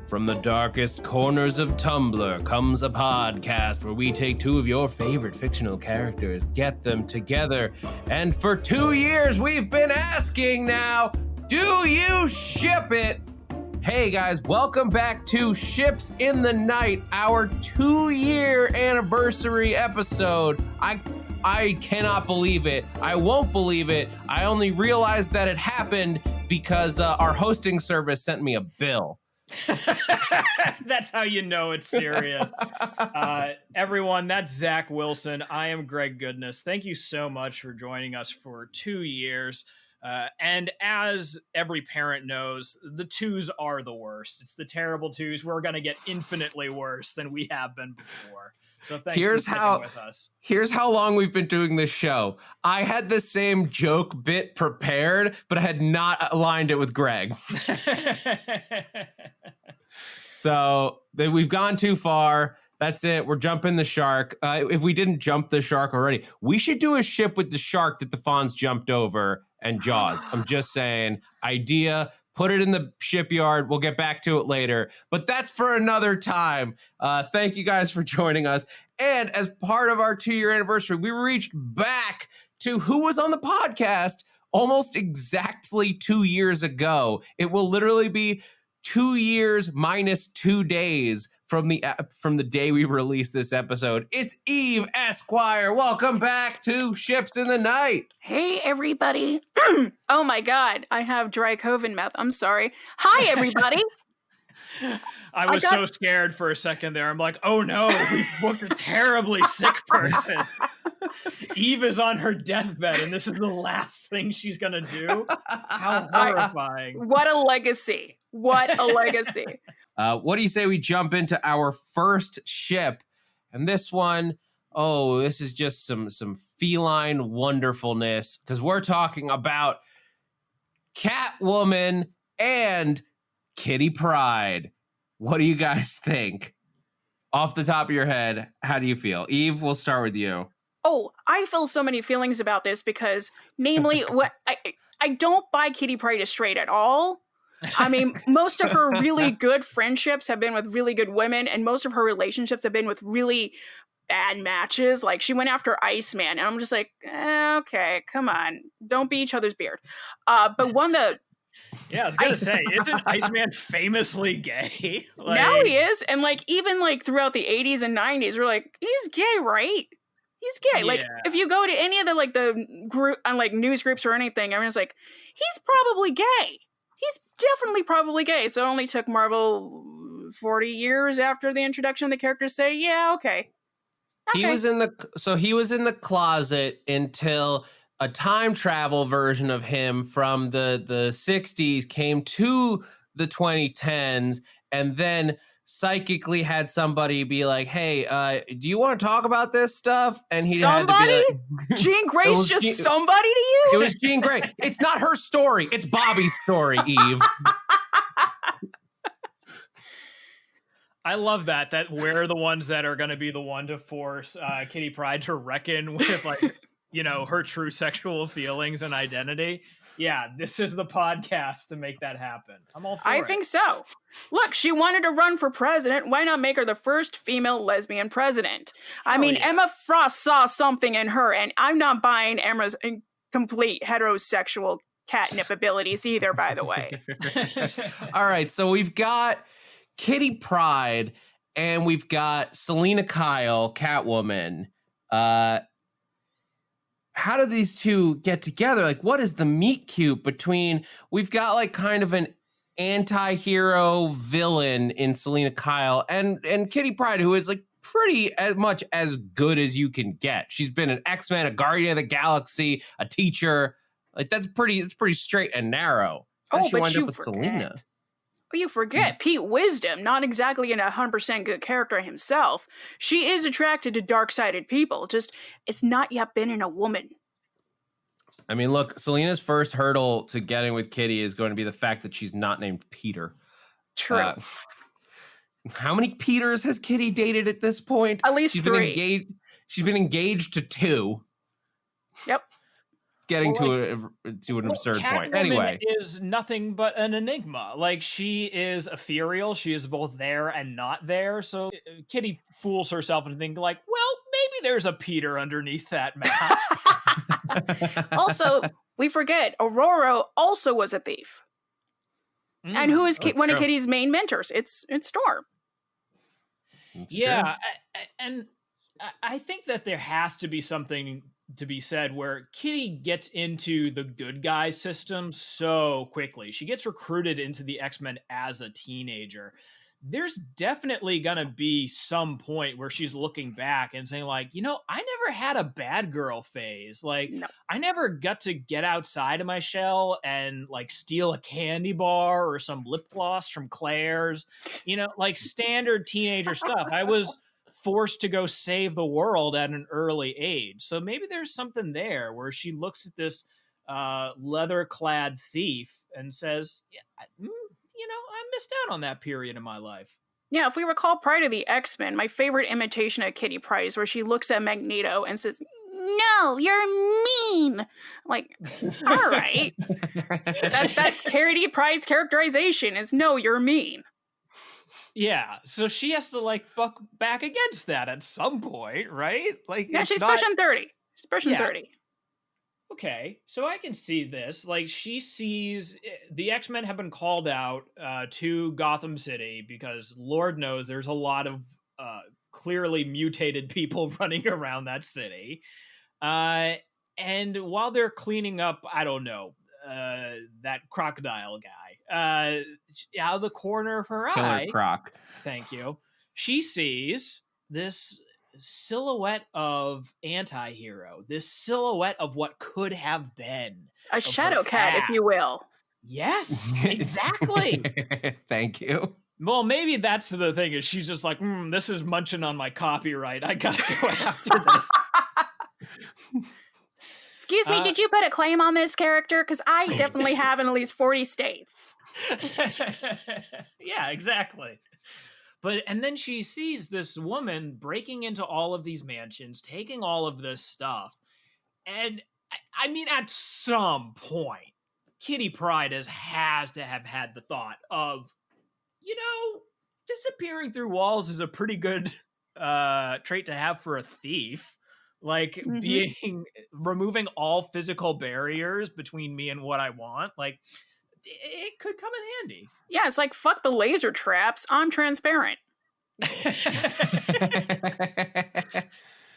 From the darkest corners of Tumblr comes a podcast where we take two of your favorite fictional characters, get them together, and for 2 years we've been asking now, do you ship it? Hey guys, welcome back to Ships in the Night, our 2-year anniversary episode. I cannot believe it. I won't believe it. I only realized that it happened because our hosting service sent me a bill. That's how you know it's serious. Everyone, that's Zach Wilson. I am Greg Goodness. Thank you so much for joining us for 2 years. And as every parent knows, the twos are the worst. It's the terrible twos. We're going to get infinitely worse than we have been before. So thanks for sticking with us. Here's how long we've been doing this show. I had the same joke bit prepared, but I had not aligned it with Greg. So we've gone too far. That's it. We're jumping the shark. If we didn't jump the shark already, we should do a ship with the shark that the Fonz jumped over and Jaws. I'm just saying, idea, put it in the shipyard. We'll get back to it later, but that's for another time. Thank you guys for joining us. And as part of our 2-year anniversary, we reached back to who was on the podcast almost exactly 2 years ago. It will literally be 2 years minus 2 days from the day we released this episode. It's Eve Esquire. Welcome back to Ships in the Night. Hey, everybody. Oh, my God. I have dry COVID mouth. I'm sorry. Hi, everybody. I was so scared for a second there. I'm like, oh, no, we booked a terribly sick person. Eve is on her deathbed, and this is the last thing she's going to do. How horrifying. What a legacy. What a legacy. What do you say we jump into our first ship? And this one, this is just some feline wonderfulness, because we're talking about Catwoman and Kitty Pryde. What do you guys think? Off the top of your head, how do you feel? Eve, we'll start with you. Oh, I feel so many feelings about this because, namely, I don't buy Kitty Pryde straight at all. I mean, most of her really good friendships have been with really good women, and most of her relationships have been with really bad matches. Like, she went after Iceman, and I'm just like, okay, come on. Don't be each other's beard. But one that... Yeah, I was gonna say, isn't Iceman famously gay? Now he is, and even throughout the 80s and 90s, we're like, he's gay, right? He's gay. Yeah. If you go to any of the group on news groups or anything, everyone's like, he's probably gay. He's definitely probably gay. So it only took Marvel 40 years after the introduction of the character to say, yeah, okay. He was in the closet until a time travel version of him from the 60s came to the 2010s, and then psychically had somebody be like, hey, do you want to talk about this stuff? And he somebody? had to be like, Jean Grey's somebody to you? It was Jean Grey. It's not her story. It's Bobby's story, Eve. I love that we're the ones that are going to be the one to force Kitty Pryde to reckon with her true sexual feelings and identity. Yeah, this is the podcast to make that happen. I'm all for it. I think so. Look, she wanted to run for president. Why not make her the first female lesbian president? Emma Frost saw something in her, and I'm not buying Emma's complete heterosexual catnip abilities either, by the way. All right, so we've got Kitty Pryde, and we've got Selina Kyle, Catwoman. How do these two get together? What is the meet cute between... We've got kind of an anti-hero villain in Selina Kyle and Kitty Pryde, who is pretty much as good as you can get. She's been an X-Men, a Guardian of the Galaxy, a teacher. It's pretty straight and narrow. How did she wind up with Selina? Oh, you forget, Pete Wisdom, not exactly an 100% good character himself. She is attracted to dark-sided people, just it's not yet been in a woman. I mean, look, Selina's first hurdle to getting with Kitty is going to be the fact that she's not named Peter. True. How many Peters has Kitty dated at this point? At least 3. She's been engaged to 2. Yep. getting Well, to an absurd point. Catwoman Anyway, is nothing but an enigma. Like, she is ethereal. She is both there and not there. So Kitty fools herself and think like, well, maybe there's a Peter underneath that mask. Also, we forget Aurora also was a thief. And who is one of Kitty's main mentors? It's Storm. Yeah, and I think that there has to be something to be said where Kitty gets into the good guy system so quickly. She gets recruited into the X-Men as a teenager. There's definitely going to be some point where she's looking back and saying like, you know, I never had a bad girl phase. Like, no. I never got to get outside of my shell and like steal a candy bar or some lip gloss from Claire's, you know, like standard teenager stuff. I was forced to go save the world at an early age. So maybe there's something there where she looks at this leather-clad thief and says, yeah, you know, I missed out on that period in my life. Yeah, if we recall Pride of the X-Men, my favorite imitation of Kitty Pryde is where she looks at Magneto and says, no, you're mean. Like, all right. That's Kitty Pryde's characterization is, no, you're mean. Yeah, so she has to like buck back against that at some point, right? Like, yeah, she's pushing 30. She's pushing 30. Okay, so I can see this. Like, she sees the X-Men have been called out to Gotham City because Lord knows there's a lot of clearly mutated people running around that city. And while they're cleaning up, I don't know, that crocodile guy, out of the corner of her Killer eye, Croc. Thank you, she sees this silhouette of anti-hero, this silhouette of what could have been a shadow cat, if you will. Yes, exactly. Thank you. Well, maybe that's the thing, is she's just like, this is munching on my copyright, I gotta go after this. Excuse me, did you put a claim on this character? Because I definitely have in at least 40 states. Yeah, exactly. And then she sees this woman breaking into all of these mansions, taking all of this stuff. And I mean, at some point, Kitty Pryde has to have had the thought of, you know, disappearing through walls is a pretty good trait to have for a thief. Like, removing all physical barriers between me and what I want. Like, it could come in handy. Yeah, it's like, fuck the laser traps. I'm transparent.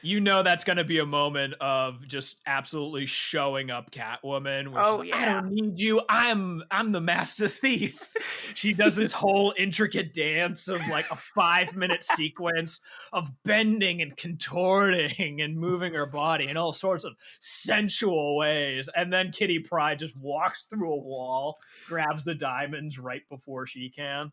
You know that's going to be a moment of just absolutely showing up Catwoman. Oh, yeah. I don't need you. I'm the master thief. She does this whole intricate dance of like a 5-minute sequence of bending and contorting and moving her body in all sorts of sensual ways. And then Kitty Pryde just walks through a wall, grabs the diamonds right before she can.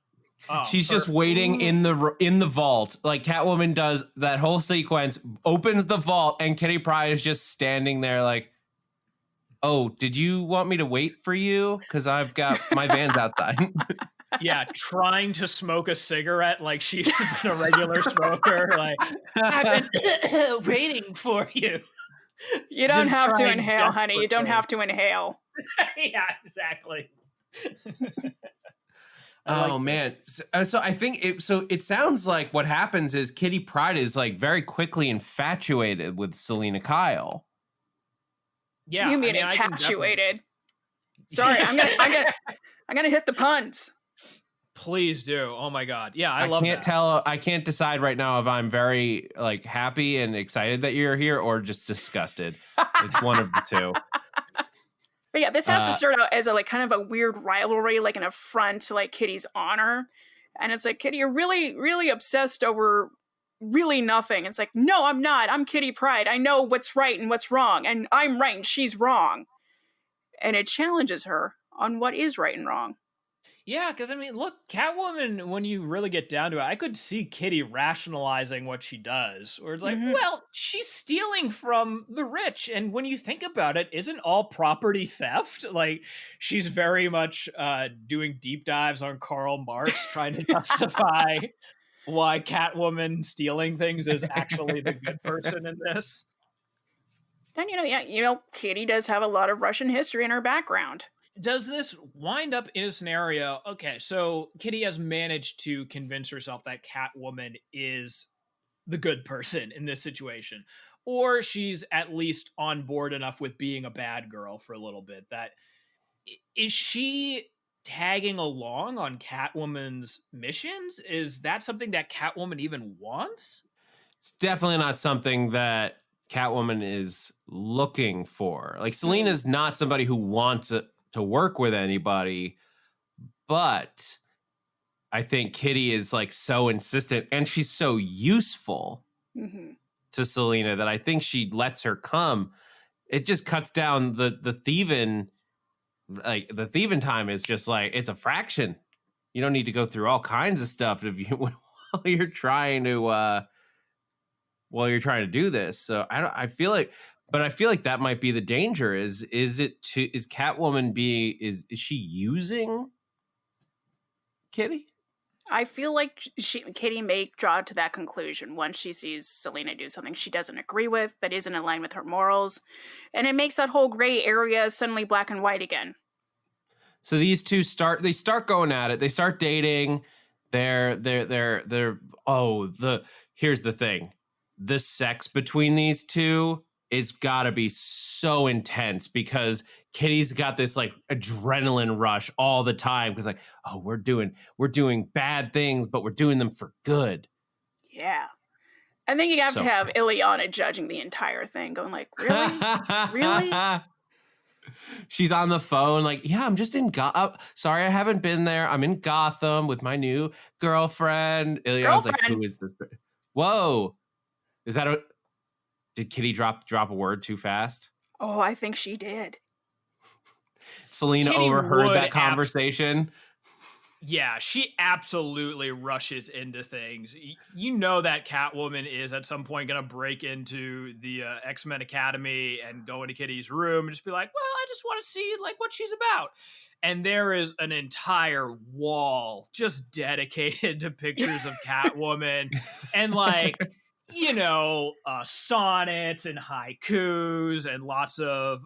Oh, she's just waiting in the vault, like Catwoman does that whole sequence, opens the vault, and Kitty Pryde is just standing there like, oh, did you want me to wait for you? Because I've got my van's outside. Yeah, trying to smoke a cigarette like she's been a regular smoker. Like, I've been waiting for you. You don't have to inhale, honey. You don't have to inhale. Yeah, exactly. Oh man! So I think it sounds like what happens is Kitty Pryde is like very quickly infatuated with Selena Kyle. Yeah, you mean infatuated? Sorry, I'm gonna hit the puns. Please do. Oh my god! Yeah, I love. I can't decide right now if I'm very like happy and excited that you're here or just disgusted. It's one of the two. But yeah, this has to start out as a like kind of a weird rivalry, like an affront to like Kitty's honor. And it's like, Kitty, you're really, really obsessed over really nothing. It's like, no, I'm not. I'm Kitty Pryde. I know what's right and what's wrong. And I'm right and she's wrong. And it challenges her on what is right and wrong. Yeah, because I mean, look, Catwoman, when you really get down to it, I could see Kitty rationalizing what she does. Or it's like, well, she's stealing from the rich. And when you think about it, isn't all property theft? Like, she's very much doing deep dives on Karl Marx, trying to justify why Catwoman stealing things is actually the good person in this. And Kitty does have a lot of Russian history in her background. Does this wind up in a scenario? Okay, so Kitty has managed to convince herself that Catwoman is the good person in this situation, or she's at least on board enough with being a bad girl for a little bit. That is she tagging along on Catwoman's missions? Is that something that Catwoman even wants? It's definitely not something that Catwoman is looking for. Like, Selina's not somebody who wants to work with anybody, but I think Kitty is like so insistent, and she's so useful to Selina that I think she lets her come. It just cuts down the thieving. Like, the thieving time is just like, it's a fraction. You don't need to go through all kinds of stuff while you're trying to do this. So I feel like that might be the danger. Is Catwoman is she using Kitty? I feel like Kitty may draw to that conclusion once she sees Selina do something she doesn't agree with, that isn't in line with her morals, and it makes that whole gray area suddenly black and white again. So these two start going at it. They start dating. Here's the thing. The sex between these two is gotta be so intense because Kitty's got this like adrenaline rush all the time because like, oh, we're doing bad things, but we're doing them for good. Yeah. And then you have to have Ileana judging the entire thing, going like, really? Really? She's on the phone like, yeah, I'm just in sorry, I haven't been there. I'm in Gotham with my new girlfriend. Ileana's like, who is this? Whoa. Is that did Kitty drop a word too fast? Oh, I think she did. Selina overheard that conversation. Yeah, she absolutely rushes into things. You know that Catwoman is at some point going to break into the X-Men Academy and go into Kitty's room and just be like, well, I just want to see like what she's about. And there is an entire wall just dedicated to pictures of Catwoman and like, sonnets and haikus and lots of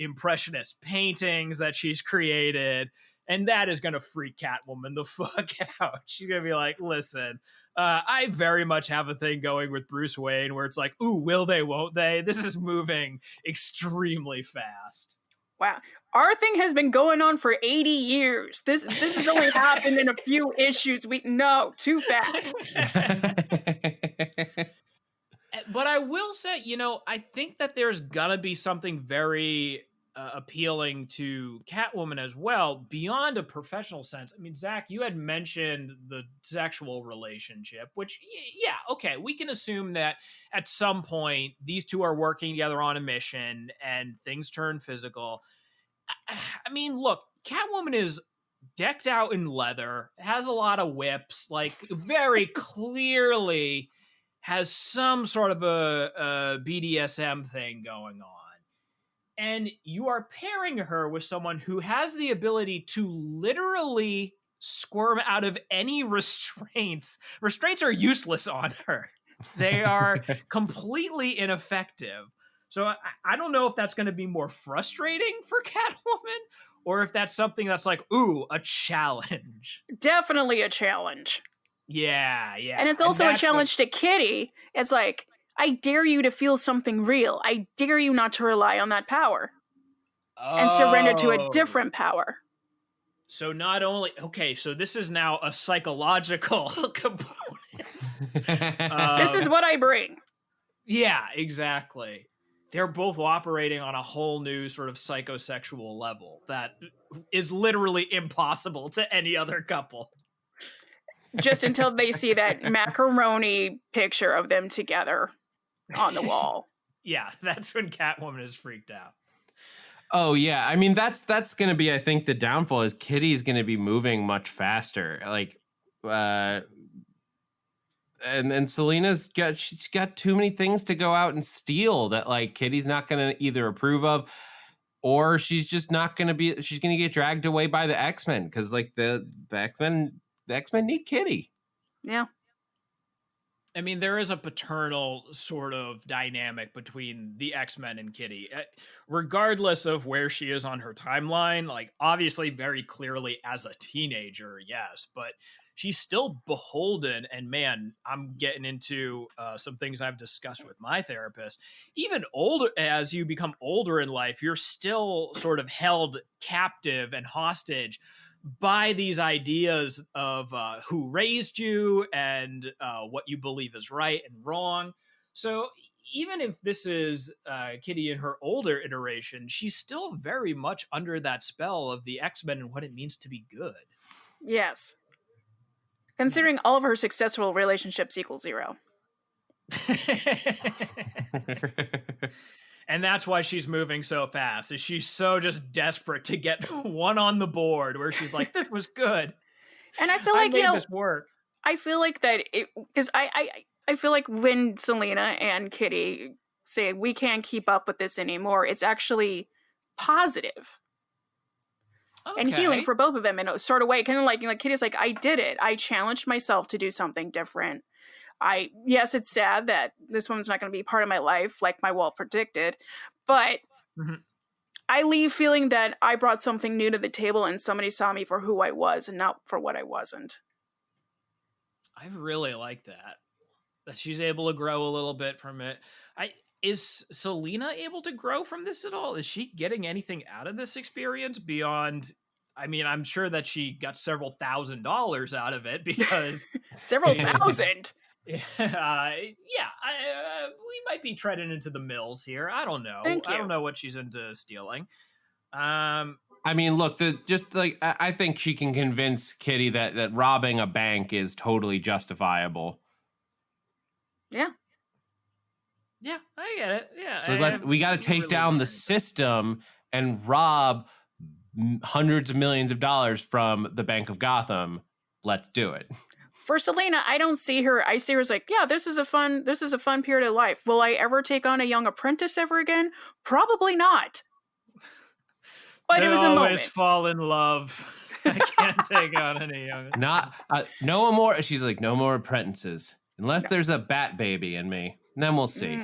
impressionist paintings that she's created. And that is going to freak Catwoman the fuck out. She's going to be like, listen, I very much have a thing going with Bruce Wayne where it's like, ooh, will they, won't they? This is moving extremely fast. Wow. Our thing has been going on for 80 years. This has only happened in a few issues. No, too fast. But I will say, I think that there's going to be something very appealing to Catwoman as well, beyond a professional sense. I mean, Zach, you had mentioned the sexual relationship, which, yeah, okay, we can assume that at some point these two are working together on a mission and things turn physical. I mean, look, Catwoman is decked out in leather, has a lot of whips, like very clearly has some sort of a BDSM thing going on. And you are pairing her with someone who has the ability to literally squirm out of any restraints. Restraints are useless on her. They are completely ineffective. So I don't know if that's going to be more frustrating for Catwoman or if that's something that's like, ooh, a challenge. Definitely a challenge. Yeah. And it's also a challenge to Kitty. It's like, I dare you to feel something real. I dare you not to rely on that power and surrender to a different power. So not only, okay, so this is now a psychological component. This is what I bring. Yeah, exactly. They're both operating on a whole new sort of psychosexual level that is literally impossible to any other couple. Just until they see that macaroni picture of them together on the wall. Yeah, that's when Catwoman is freaked out. Oh yeah, I mean that's going to be, I think, the downfall is Kitty's going to be moving much faster. Like, and Selina's she's got too many things to go out and steal that like Kitty's not going to either approve of, or she's just not going to be. She's going to get dragged away by the X-Men because like the X-Men need Kitty. Yeah. I mean, there is a paternal sort of dynamic between the X-Men and Kitty. Regardless of where she is on her timeline, like obviously very clearly as a teenager, yes, but she's still beholden. And man, I'm getting into some things I've discussed with my therapist. Even older, as you become older in life, you're still sort of held captive and hostage by these ideas of who raised you and what you believe is right and wrong. So even if this is Kitty in her older iteration, she's still very much under that spell of the X-Men and what it means to be good. Yes. Considering all of her successful relationships equals 0. And that's why she's moving so fast. Is she's so just desperate to get one on the board where she's like, this was good. And I feel like, made this work. I feel like that because I feel like when Selena and Kitty say we can't keep up with this anymore, it's actually positive. Okay. And healing for both of them in a sort of way. Kind of like Kitty's like, I did it. I challenged myself to do something different. Yes, it's sad that this woman's not going to be part of my life like my wall predicted, but I leave feeling that I brought something new to the table and somebody saw me for who I was and not for what I wasn't. I really like that she's able to grow a little bit from it. Is Selena able to grow from this at all? Is she getting anything out of this experience beyond? I mean, I'm sure that she got several $1,000s out of it because several thousand. We might be treading into the mills here. I don't know. Thank you. I don't know what she's into stealing. I mean, look, I think she can convince Kitty that robbing a bank is totally justifiable. Yeah. Yeah, I get it. Yeah. So we got to take down the system and rob hundreds of millions of dollars from the Bank of Gotham. Let's do it. For Selena, I don't see her. I see her as like, yeah, this is a fun period of life. Will I ever take on a young apprentice ever again? Probably not. But it was a moment. Always fall in love. I can't take on any young. No more. She's like, no more apprentices unless there's a bat baby in me. And then we'll see.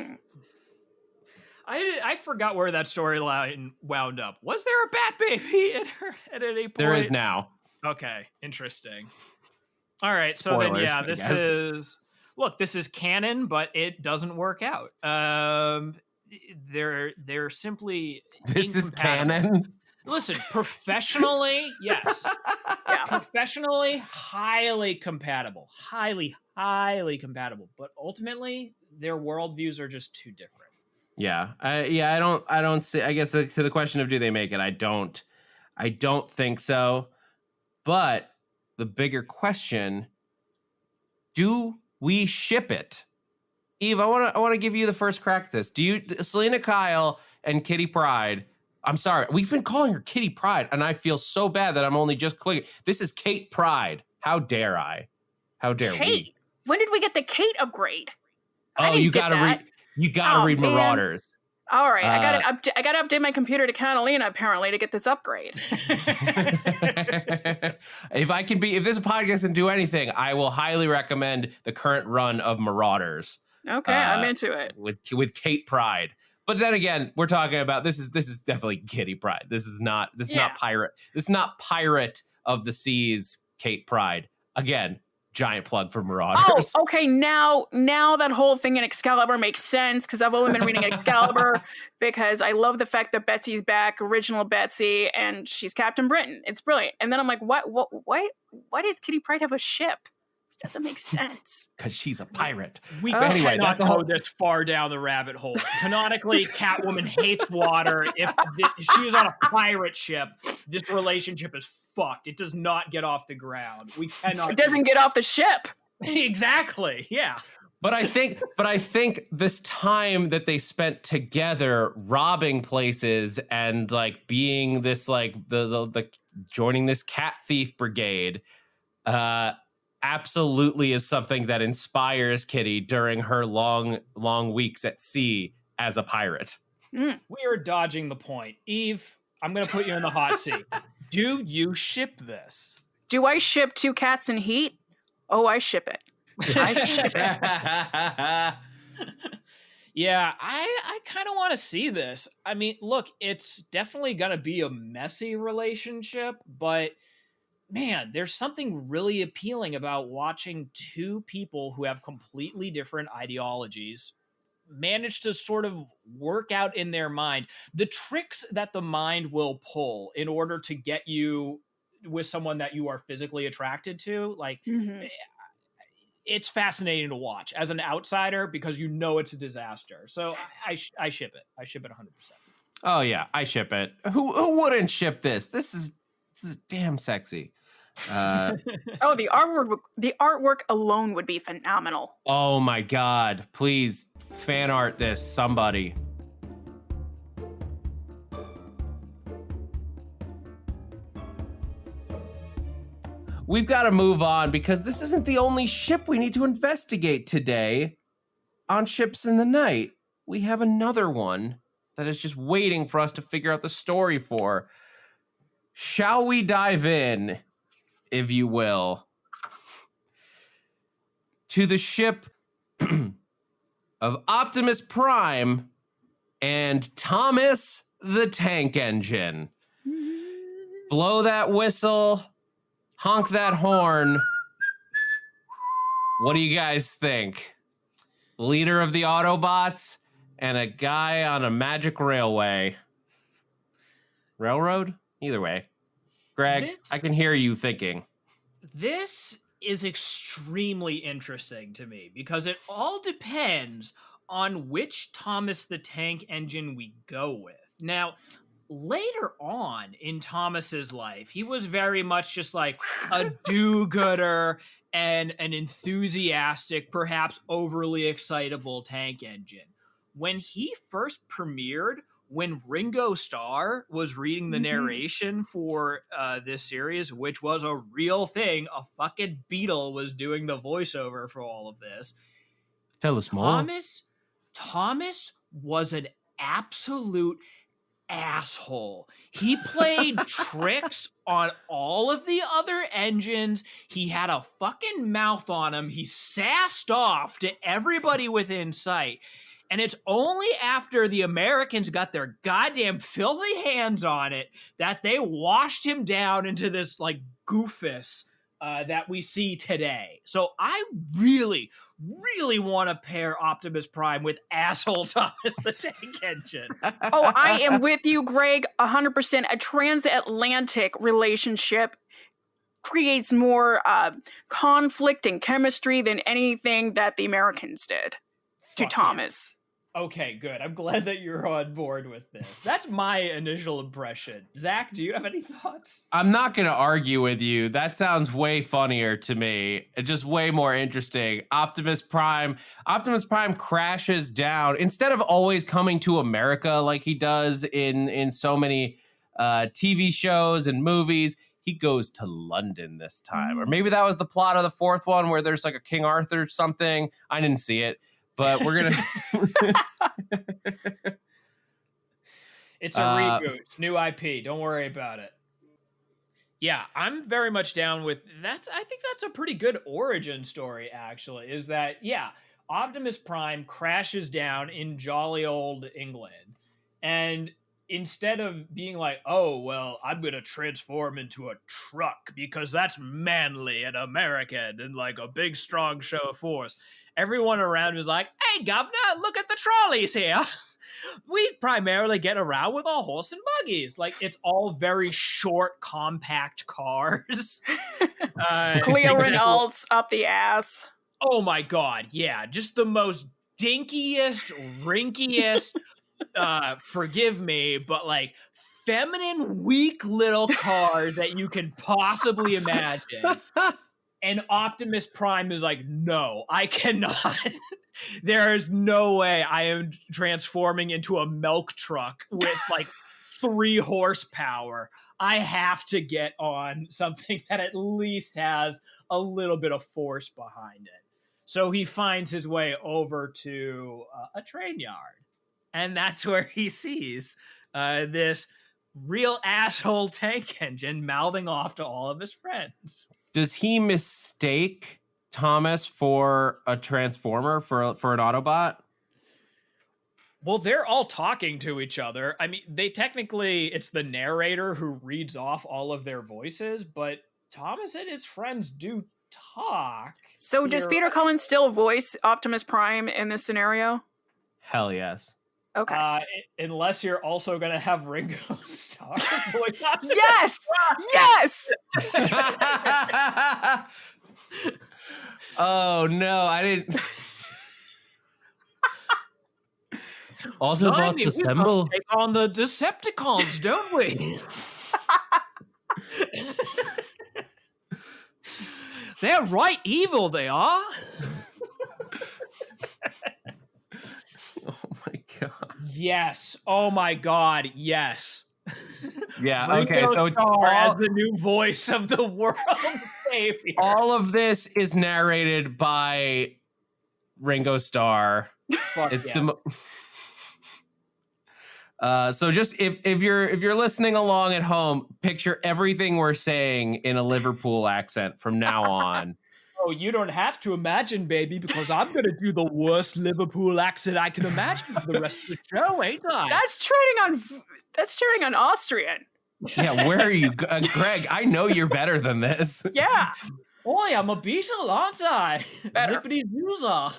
I forgot where that storyline wound up. Was there a bat baby in her at any point? There is now. Okay, interesting. All right, so Spoilers, then this is canon, but it doesn't work out. They're simply this is incompatible. canon. Listen, professionally, yes. Yeah. Professionally, highly compatible. Highly compatible. But ultimately, their worldviews are just too different. Yeah. I don't see, I guess to the question of do they make it, I don't think so. But the bigger question, do we ship it? Eve, I want to give you the first crack at this. Do you, Selena Kyle and Kitty Pryde? I'm sorry, we've been calling her Kitty Pryde, and I feel so bad that I'm only just clicking. This is Kate Pryde. How dare I? How dare Kate? we? When did we get the Kate upgrade? Oh, you gotta read man. Marauders. All right, I gotta update my computer to Catalina apparently to get this upgrade. If this podcast can do anything, I will highly recommend the current run of Marauders. Okay, I'm into it. With Kate Pryde. But then again, we're talking about this is definitely Kitty Pryde. This is not pirate. This is not Pirate of the Seas Kate Pryde. Again, giant plug for Marauders. Oh, okay. Now that whole thing in Excalibur makes sense because I've only been reading Excalibur because I love the fact that Betsy's back, original Betsy, and she's Captain Britain. It's brilliant. And then I'm like, why does Kitty Pryde have a ship? This doesn't make sense. Because she's a pirate. We cannot go this far down the rabbit hole. Canonically, Catwoman hates water. If she is on a pirate ship, this relationship is fucked. It does not get off the ground. We cannot. It doesn't get off the ship. Exactly. Yeah. But I think this time that they spent together robbing places and like being this like the joining this cat thief brigade, absolutely is something that inspires Kitty during her long weeks at sea as a pirate. We are dodging the point. Eve, I'm going to put you in the hot seat. Do you ship this? Do I ship 2 cats in heat? Oh, I ship it. I ship it. Yeah, I kind of want to see this. I mean, look, it's definitely going to be a messy relationship, but man, there's something really appealing about watching two people who have completely different ideologies manage to sort of work out in their mind the tricks that the mind will pull in order to get you with someone that you are physically attracted to. Like, Mhm. it's fascinating to watch as an outsider because you know it's a disaster. So I ship it. I ship it 100%. Oh yeah, I ship it. Who wouldn't ship this? This is damn sexy. Oh, the artwork alone would be phenomenal. Oh my god, please fan art this, somebody. We've got to move on because this isn't the only ship we need to investigate today. On Ships in the Night, we have another one that is just waiting for us to figure out the story for. Shall we dive in, if you will, to the ship of Optimus Prime and Thomas the Tank Engine? Blow that whistle, honk that horn. What do you guys think? Leader of the Autobots and a guy on a magic railway. Railroad? Either way. Greg, I can hear you thinking. This is extremely interesting to me because it all depends on which Thomas the Tank Engine we go with. Now, later on in Thomas's life, he was very much just like a do-gooder and an enthusiastic, perhaps overly excitable tank engine. When he first premiered, when Ringo Starr was reading the narration for this series, which was a real thing, a fucking Beatle was doing the voiceover for all of this. Tell us more. Thomas was an absolute asshole. He played tricks on all of the other engines. He had a fucking mouth on him. He sassed off to everybody within sight. And it's only after the Americans got their goddamn filthy hands on it that they washed him down into this like goofus that we see today. So I really, really want to pair Optimus Prime with asshole Thomas the Tank Engine. Oh, I am with you, Greg. 100%. A transatlantic relationship creates more conflict and chemistry than anything that the Americans did to Thomas. Okay, good. I'm glad that you're on board with this. That's my initial impression. Zach, do you have any thoughts? I'm not going to argue with you. That sounds way funnier to me. It's just way more interesting. Optimus Prime crashes down. Instead of always coming to America like he does in so many TV shows and movies, he goes to London this time. Or maybe that was the plot of the fourth one where there's like a King Arthur or something. I didn't see it. But we're going to... It's a reboot. It's new IP. Don't worry about it. Yeah, I'm very much down with that. I think that's a pretty good origin story, actually, is that, yeah, Optimus Prime crashes down in jolly old England. And instead of being like, oh, well, I'm going to transform into a truck because that's manly and American and like a big, strong show of force, everyone around was like, hey, governor, look at the trolleys here. We primarily get around with a horse and buggies. Like, it's all very short, compact cars. Cleo Reynolds up the ass. Oh my God, yeah. Just the most dinkiest, rinkiest, forgive me, but like feminine, weak little car that you can possibly imagine. And Optimus Prime is like, no, I cannot. There is no way I am transforming into a milk truck with like 3 horsepower. I have to get on something that at least has a little bit of force behind it. So he finds his way over to a train yard. And that's where he sees this real asshole tank engine mouthing off to all of his friends. Does he mistake Thomas for a transformer for an Autobot? Well, they're all talking to each other. I mean, it's the narrator who reads off all of their voices, but Thomas and his friends do talk. So does Peter Cullen still voice Optimus Prime in this scenario? Hell yes. Okay. Unless you're also going to have Ringo Starr voice Optimus. Yes! Yes! Oh, no, I didn't... Autobots assemble. Take on the Decepticons, don't we? They're right evil, they are. Oh my god. Yes. Oh my god, yes. Yeah, okay, Ringo so Starr as the new voice of the world savior. All of this is narrated by Ringo Starr. Fuck It's yeah. So just if you're listening along at home, picture everything we're saying in a Liverpool accent from now on. Oh, you don't have to imagine, baby, because I'm gonna do the worst Liverpool accent I can imagine for the rest of the show, ain't I? That's turning on Austrian. Yeah, where are you, Greg? I know you're better than this. Yeah. Boy, I'm a Beatle, aren't I? Better. Zippity zooza.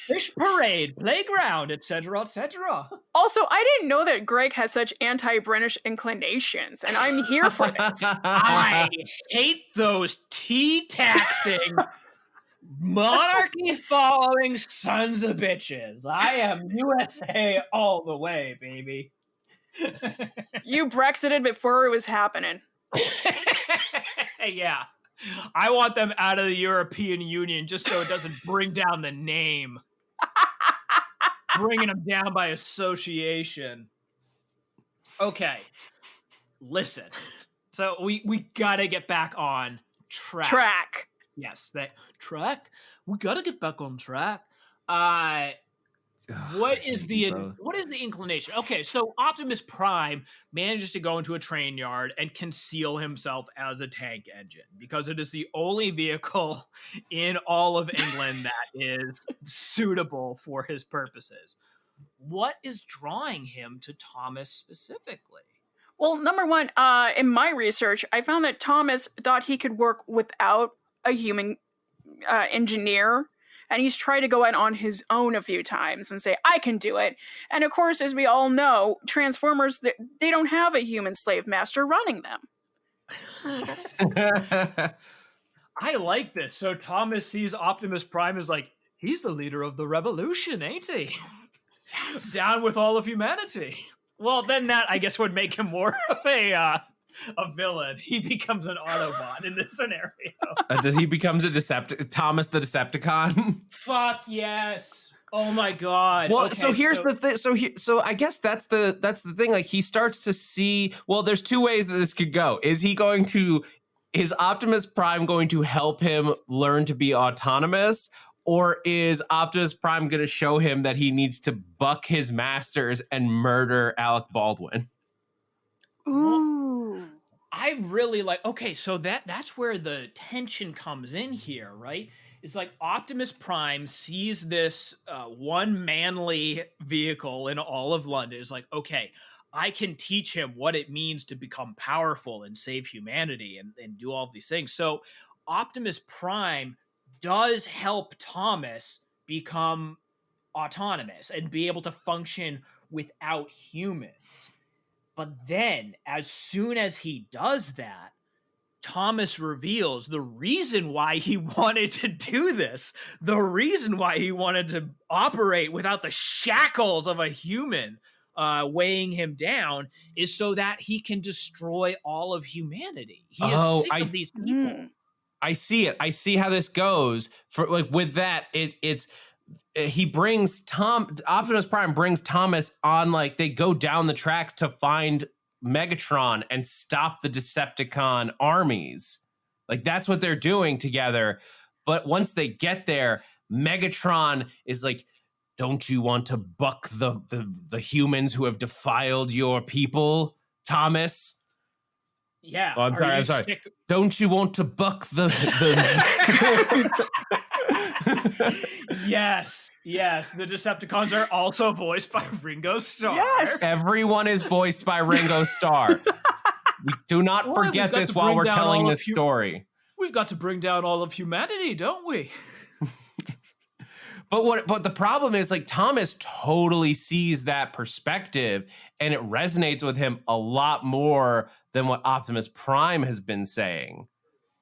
Fish parade, playground, etc., etc. Also, I didn't know that Greg has such anti-British inclinations, and I'm here for this. I hate those tea-taxing, monarchy-following sons of bitches. I am USA all the way, baby. You Brexited before it was happening. Yeah. I want them out of the European Union just so it doesn't bring down the name. Bringing them down by association. Okay. Listen. So we gotta get back on track. Yes, track. We gotta get back on track. What is the inclination? Okay, so Optimus Prime manages to go into a train yard and conceal himself as a tank engine because it is the only vehicle in all of England that is suitable for his purposes. What is drawing him to Thomas specifically? Well, number one, in my research, I found that Thomas thought he could work without a human engineer. And he's tried to go out on his own a few times and say, I can do it. And of course, as we all know, Transformers, they don't have a human slave master running them. I like this. So Thomas sees Optimus Prime as like, he's the leader of the revolution, ain't he? Yes. Down with all of humanity. Well, then that, I guess, would make him more of a villain. He becomes an Autobot in this scenario. Does he becomes a Thomas the Decepticon? Fuck yes. Oh my god. Well, okay, so here's the thing. So I guess that's the thing. Like, he starts to see. Well, there's two ways that this could go. Is Optimus Prime going to help him learn to be autonomous? Or is Optimus Prime going to show him that he needs to buck his masters and murder Alec Baldwin? Ooh. I really like, okay, so that's where the tension comes in here, right? It's like Optimus Prime sees this one manly vehicle in all of London. It's like, okay, I can teach him what it means to become powerful and save humanity and do all these things. So Optimus Prime does help Thomas become autonomous and be able to function without humans. But then, as soon as he does that, Thomas reveals the reason why he wanted to do this, the reason why he wanted to operate without the shackles of a human weighing him down, is so that he can destroy all of humanity. He is sick of these people. I see it. I see how this goes. For like with that, he brings Optimus Prime brings Thomas on, like, they go down the tracks to find Megatron and stop the Decepticon armies. Like, that's what they're doing together. But once they get there, Megatron is like, don't you want to buck the humans who have defiled your people, Thomas? Yeah. Oh, I'm Are sorry. you I'm sorry. sick- Don't you want to buck the? Yes. The Decepticons are also voiced by Ringo Starr. Yes. Everyone is voiced by Ringo Starr. We do not Well, we've forget got this to while bring we're down telling all of this story. We've got to bring down all of humanity, don't we? But the problem is, like, Thomas totally sees that perspective, and it resonates with him a lot more than what Optimus Prime has been saying.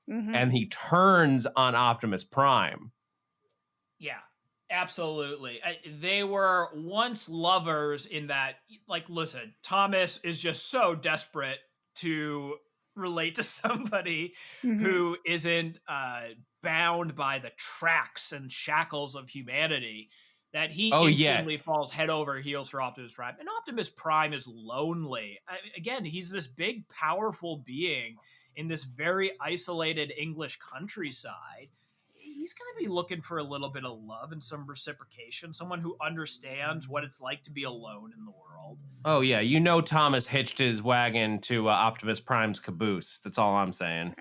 Mhm. And he turns on Optimus Prime. Yeah, absolutely. They were once lovers in that, like, listen, Thomas is just so desperate to relate to somebody Mhm. who isn't bound by the tracks and shackles of humanity that he instantly falls head over heels for Optimus Prime. And Optimus Prime is lonely. Again, he's this big, powerful being in this very isolated English countryside. He's going to be looking for a little bit of love and some reciprocation, someone who understands what it's like to be alone in the world. Oh, yeah. You know Thomas hitched his wagon to Optimus Prime's caboose. That's all I'm saying.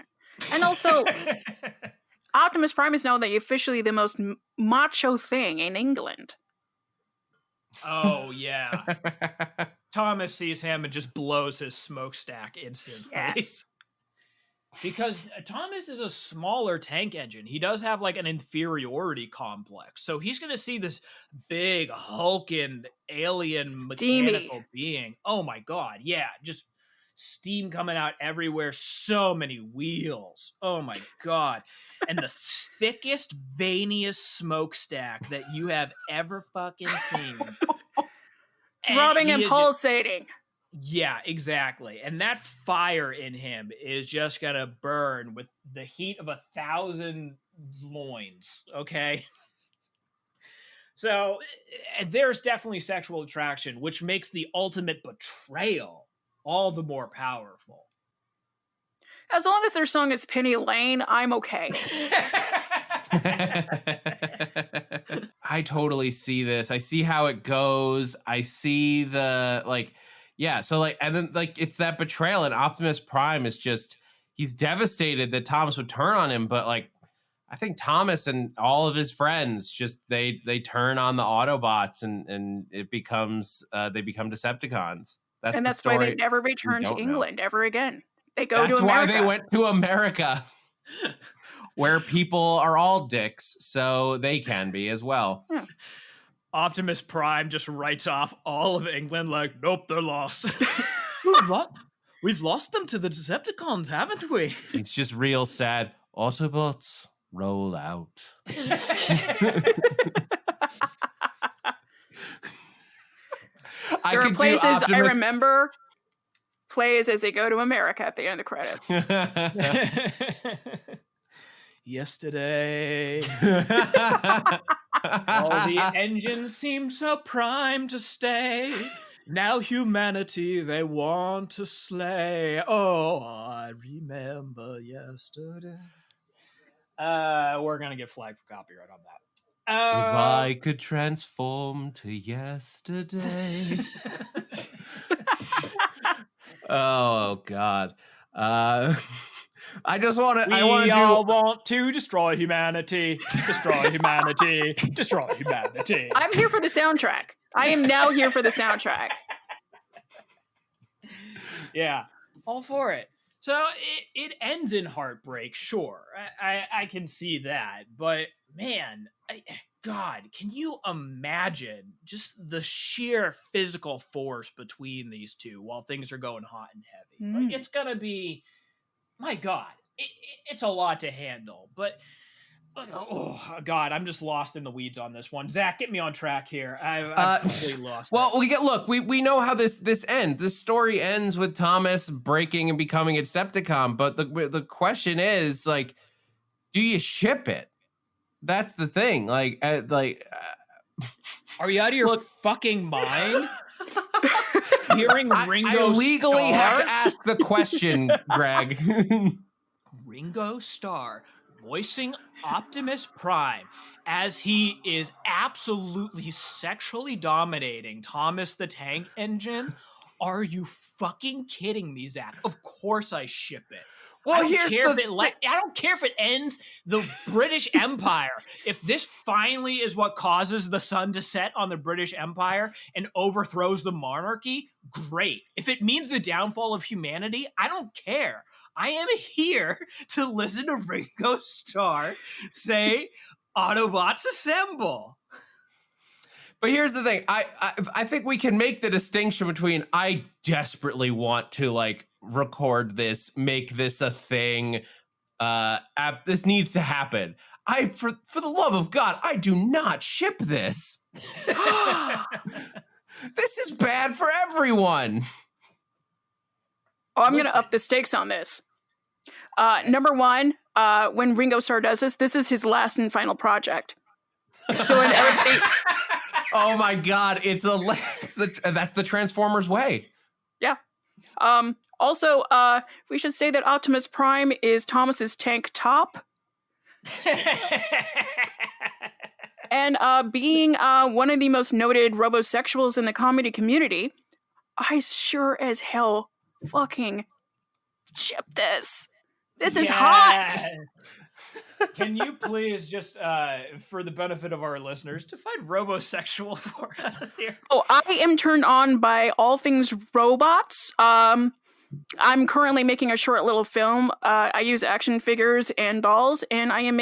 And also, Optimus Prime is now officially the most macho thing in England. Oh, yeah. Thomas sees him and just blows his smokestack instantly. Yes. Because Thomas is a smaller tank engine. He does have like an inferiority complex. So he's going to see this big, hulking, alien Steamy mechanical being. Oh my God. Yeah. Just steam coming out everywhere. So many wheels. Oh my God. And the thickest, veiniest smokestack that you have ever fucking seen. Throbbing and pulsating. Yeah, exactly. And that fire in him is just gonna burn with the heat of 1,000 loins, okay? So there's definitely sexual attraction, which makes the ultimate betrayal all the more powerful. As long as their song is Penny Lane, I'm okay. I totally see this. I see how it goes. I see the, like, yeah, so, like, and then, like, it's that betrayal, and Optimus Prime is just, he's devastated that Thomas would turn on him, but, like, I think Thomas and all of his friends just, they turn on the Autobots, and it becomes, they become Decepticons. And that's why they never return to England ever again. They go to America. That's why they went to America, where people are all dicks, so they can be as well. Yeah. Optimus Prime just writes off all of England like, nope, they're lost. What? We've lost them to the Decepticons, haven't we? It's just real sad. Autobots, roll out. There are places I remember plays as they go to America at the end of the credits. Yesterday, all the engines seemed so primed to stay. Now humanity they want to slay. Oh, I remember yesterday. We're gonna get flagged for copyright on that. If I could transform to yesterday. Oh God. I just want to. We all want to destroy humanity. Destroy humanity. Destroy humanity. I'm here for the soundtrack. I am now here for the soundtrack. Yeah, all for it. So it ends in heartbreak, sure. I can see that, but man, God, can you imagine just the sheer physical force between these two while things are going hot and heavy? Like, it's gonna be, my God, it's a lot to handle. But oh God, I'm just lost in the weeds on this one. Zach, get me on track here. I've completely lost. Well, we know how this ends. This story ends with Thomas breaking and becoming a Decepticon. But the question is, like, do you ship it? That's the thing. Like, are you out of your fucking mind? Hearing Ringo I legally Starr? have to ask the question, Greg. Ringo Starr voicing Optimus Prime as he is absolutely sexually dominating Thomas the Tank Engine. Are you fucking kidding me, Zach? Of course I ship it. Well, I don't care if it ends the British Empire. If this finally is what causes the sun to set on the British Empire and overthrows the monarchy, great. If it means the downfall of humanity, I don't care. I am here to listen to Ringo Starr say, Autobots assemble. But here's the thing. I think we can make the distinction between I desperately want to like record this, make this a thing. This needs to happen. For the love of God, I do not ship this. This is bad for everyone. Oh, I'm going to up the stakes on this. Number one, when Ringo Starr does this is his last and final project. So when everybody... Oh my God, that's the Transformers way. Yeah. Also, we should say that Optimus Prime is Thomas's tank top. And being one of the most noted robosexuals in the comedy community, I sure as hell fucking ship this. This is hot. Can you please just, for the benefit of our listeners, define robosexual for us here? Oh, I am turned on by all things robots. I'm currently making a short little film. I use action figures and dolls, and I'm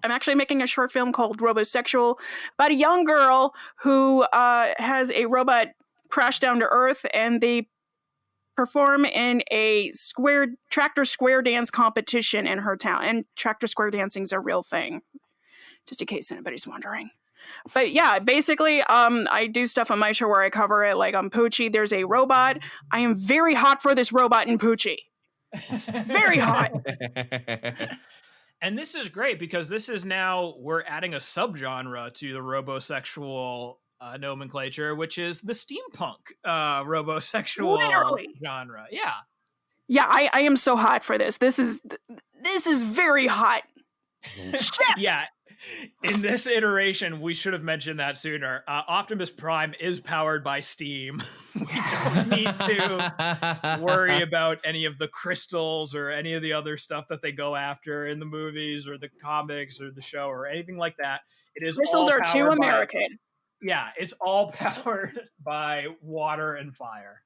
actually making a short film called Robosexual about a young girl who has a robot crash down to Earth, and they perform in a tractor square dance competition in her town. And tractor square dancing is a real thing, just in case anybody's wondering. But yeah, basically, I do stuff on my show where I cover it. Like on Poochie, there's a robot. I am very hot for this robot in Poochie. Very hot. And this is great because this is now, we're adding a subgenre to the robosexual nomenclature, which is the steampunk robosexual genre. Yeah. Yeah, I am so hot for this. This is very hot. Yeah. In this iteration, we should have mentioned that sooner. Optimus Prime is powered by steam. We don't need to worry about any of the crystals or any of the other stuff that they go after in the movies or the comics or the show or anything like that. It is crystals all are too American. Yeah, it's all powered by water and fire.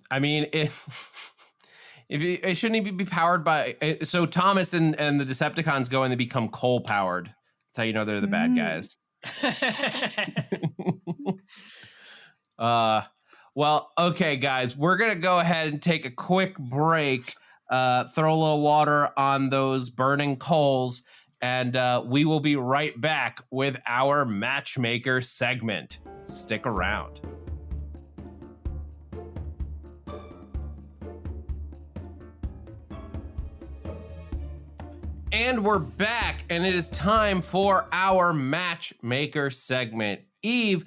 I mean, it shouldn't even be powered by. So Thomas and the Decepticons go and they become coal powered. That's how you know they're the bad guys. Well, okay, guys, we're gonna go ahead and take a quick break. Throw a little water on those burning coals. And we will be right back with our matchmaker segment. Stick around. And we're back, and it is time for our matchmaker segment. Eve,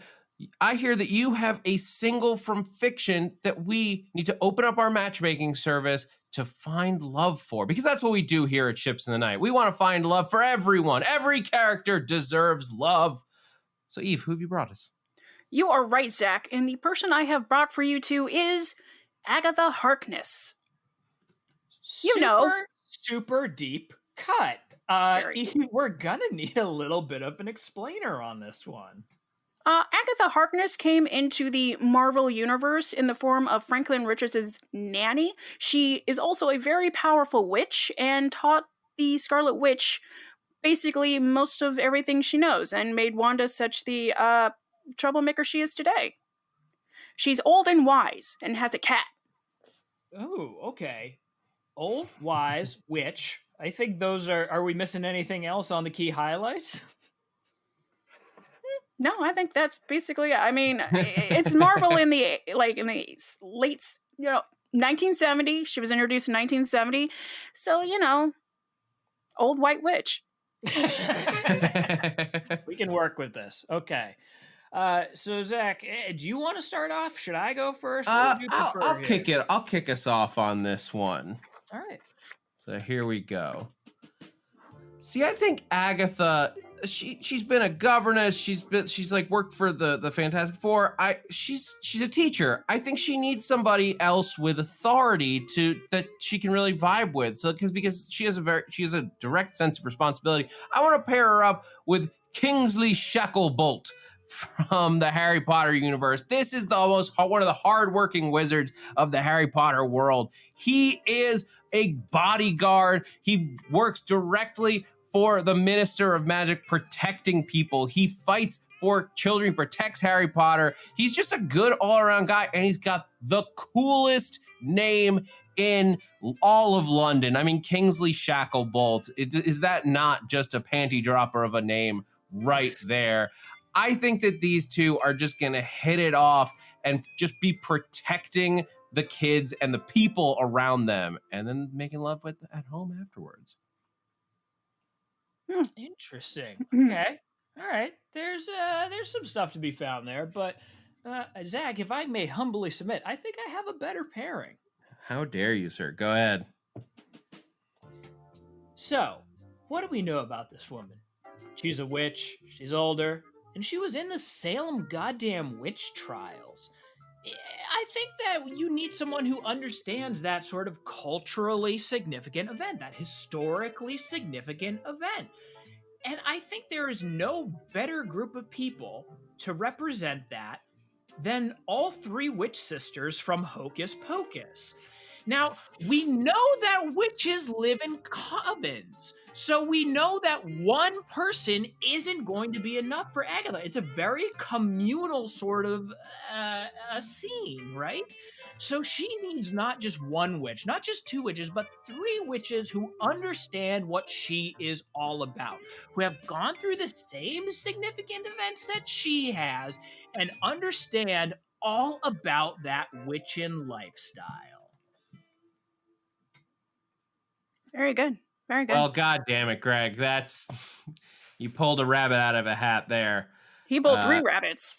I hear that you have a single from fiction that we need to open up our matchmaking service to find love for, because that's what we do here at Ships in the Night. We want to find love for everyone. Every character deserves love. So Eve, who have you brought us? You are right, Zach, and the person I have brought for you two is AGATHA Harkness. Super deep cut. Eve, we're gonna need a little bit of an explainer on this one. AGATHA Harkness came into the Marvel Universe in the form of Franklin Richards' nanny. She is also a very powerful witch and taught the Scarlet Witch basically most of everything she knows and made Wanda such the troublemaker she is today. She's old and wise and has a cat. Oh, okay. Old, wise, witch. I think those are we missing anything else on the key highlights? No, I think that's basically it. I mean, it's Marvel in the late 1970. She was introduced in 1970. So, old white witch. We can work with this. Okay. So Zach, do you want to start off? Should I go first? I'll kick it. I'll kick us off on this one. All right. So here we go. See, I think AGATHA, she's been a governess. She's like worked for the Fantastic Four. She's a teacher. I think she needs somebody else with authority that she can really vibe with. So because she has a direct sense of responsibility. I want to pair her up with Kingsley Shacklebolt from the Harry Potter universe. This is one of the hardworking wizards of the Harry Potter world. He is a bodyguard. He works directly for the Minister of Magic, protecting people. He fights for children, he protects Harry Potter. He's just a good all-around guy, and he's got the coolest name in all of London. I mean, Kingsley Shacklebolt. Is that not just a panty dropper of a name right there? I think that these two are just going to hit it off and just be protecting the kids and the people around them, and then making love at home afterwards. Interesting. Okay. All right. There's some stuff to be found there, but Zach, if I may humbly submit, I think I have a better pairing. How dare you, sir? Go ahead. So, what do we know about this woman? She's a witch, she's older, and she was in the Salem goddamn witch trials. I think that you need someone who understands that sort of culturally significant event, that historically significant event. And I think there is no better group of people to represent that than all three witch sisters from Hocus Pocus. Now, we know that witches live in covens, so we know that one person isn't going to be enough for Agatha. It's a very communal sort of a scene, right? So she needs not just one witch, not just two witches, but three witches who understand what she is all about, who have gone through the same significant events that she has and understand all about that witchin' lifestyle. Very good. Very good. Well, God damn it, Greg. You pulled a rabbit out of a hat there. He pulled three rabbits.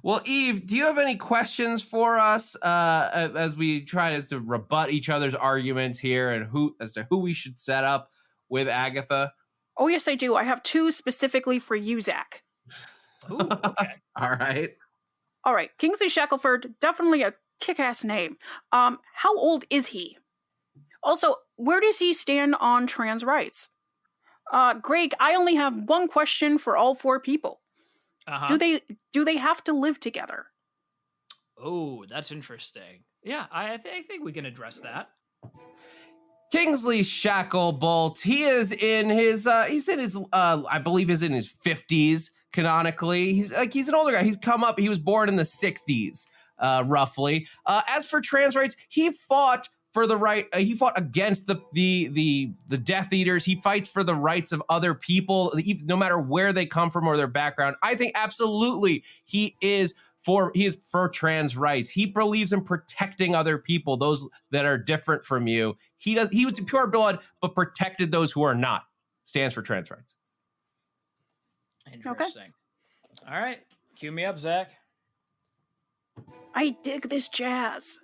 Well, Eve, do you have any questions for us as we try to rebut each other's arguments here and as to who we should set up with Agatha? Oh, yes, I do. I have two specifically for you, Zach. Ooh, okay. All right. All right. Kingsley Shackleford, definitely a kick-ass name. How old is he? Also, where does he stand on trans rights? Greg, I only have one question for all four people. Uh-huh. Do they have to live together? Oh, that's interesting. Yeah, I think we can address that. Kingsley Shacklebolt, he is in his I believe he's in his 50s canonically. He's an older guy. He was born in the 60s, roughly. As for trans rights, he fought for the right. He fought against the Death Eaters. He fights for the rights of other people, no matter where they come from or their background. I think absolutely he is for trans rights. He believes in protecting other people, those that are different from you. He was pure blood, but protected those who are not. Stands for trans rights. Interesting. Okay. All right. Cue me up, Zach. I dig this jazz.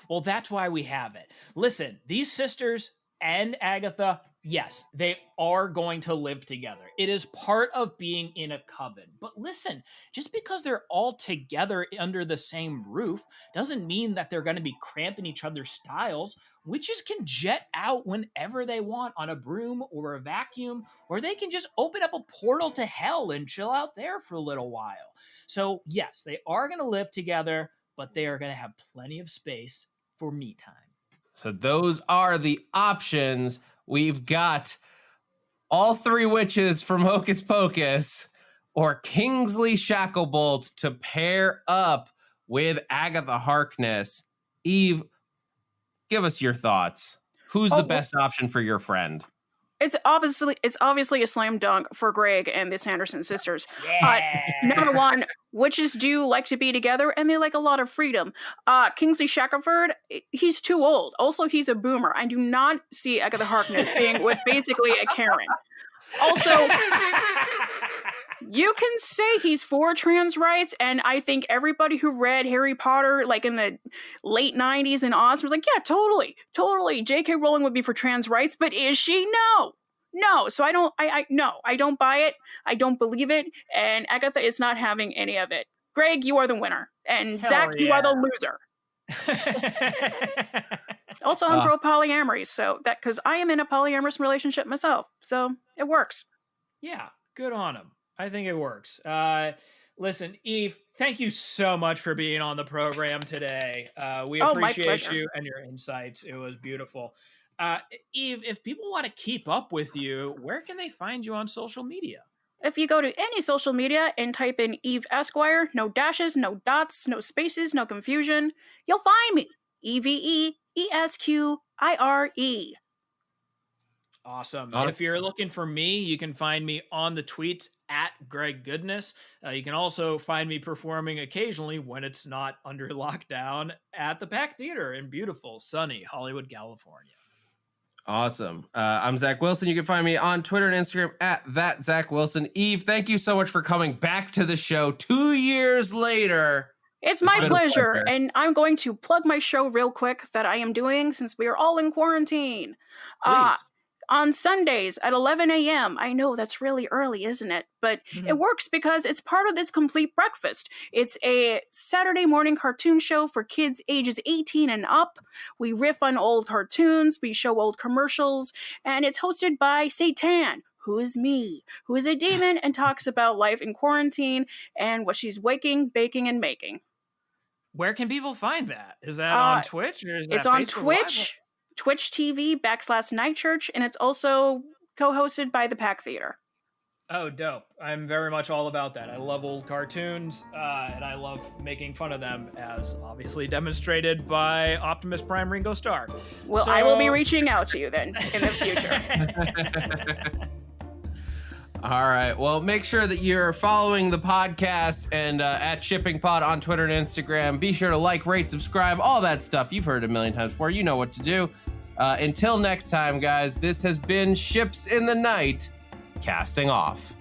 Well, that's why we have it. Listen, these sisters and Agatha, yes, they are going to live together. It is part of being in a coven. But listen, just because they're all together under the same roof doesn't mean that they're going to be cramping each other's styles. Witches can jet out whenever they want on a broom or a vacuum, or they can just open up a portal to hell and chill out there for a little while. So yes, they are going to live together, but they are going to have plenty of space for me time. So those are the options. We've got all three witches from Hocus Pocus or Kingsley Shacklebolt to pair up with Agatha Harkness. Eve, give us your thoughts. Who's the best option for your friend? It's obviously a slam dunk for Greg and the Sanderson sisters. Yeah. Number one, witches do like to be together, and they like a lot of freedom. Kingsley Shackleford, he's too old. Also, he's a boomer. I do not see Agatha Harkness being with basically a Karen. Also, You can say he's for trans rights, and I think everybody who read Harry Potter, like in the late 90s in Oz, was like, yeah, totally. J.K. Rowling would be for trans rights, but is she? No. So I don't buy it. I don't believe it. And Agatha is not having any of it. Greg, you are the winner. And Hell Zach, you are the yeah. loser. Also, I'm pro polyamory, so that because I am in a polyamorous relationship myself, so it works. Yeah, good on him. I think it works. Listen, Eve, thank you so much for being on the program today. We appreciate you and your insights. It was beautiful. Eve, if people want to keep up with you, where can they find you on social media? If you go to any social media and type in Eve Esquire, no dashes, no dots, no spaces, no confusion, you'll find me. EVE ESQIRE. Awesome. If you're looking for me, you can find me on the tweets at Greg Goodness. You can also find me performing occasionally when it's not under lockdown at the Pack Theater in beautiful, sunny Hollywood, California. Awesome. I'm Zach Wilson. You can find me on Twitter and Instagram at that Zach Wilson. Eve, thank you so much for coming back to the show 2 years later. It's my pleasure. And I'm going to plug my show real quick that I am doing since we are all in quarantine. Please. On Sundays at 11 a.m. I know that's really early, isn't it? But it works because it's part of this complete breakfast. It's a Saturday morning cartoon show for kids ages 18 and up. We riff on old cartoons, we show old commercials, and it's hosted by Satan, who is me, who is a demon and talks about life in quarantine and what she's waking, baking, and making. Where can people find that? Is that on Twitch? Or is that it's on Facebook Twitch. Live? Twitch TV /Night Church, and it's also co-hosted by the Pack Theater. Oh, dope. I'm very much all about that. I love old cartoons, and I love making fun of them, as obviously demonstrated by Optimus Prime Ringo Starr. Well, I will be reaching out to you then in the future. All right. Well, make sure that you're following the podcast and at ShippingPod on Twitter and Instagram. Be sure to like, rate, subscribe, all that stuff. You've heard it a million times before. You know what to do. Until next time, guys, this has been Ships in the Night, casting off.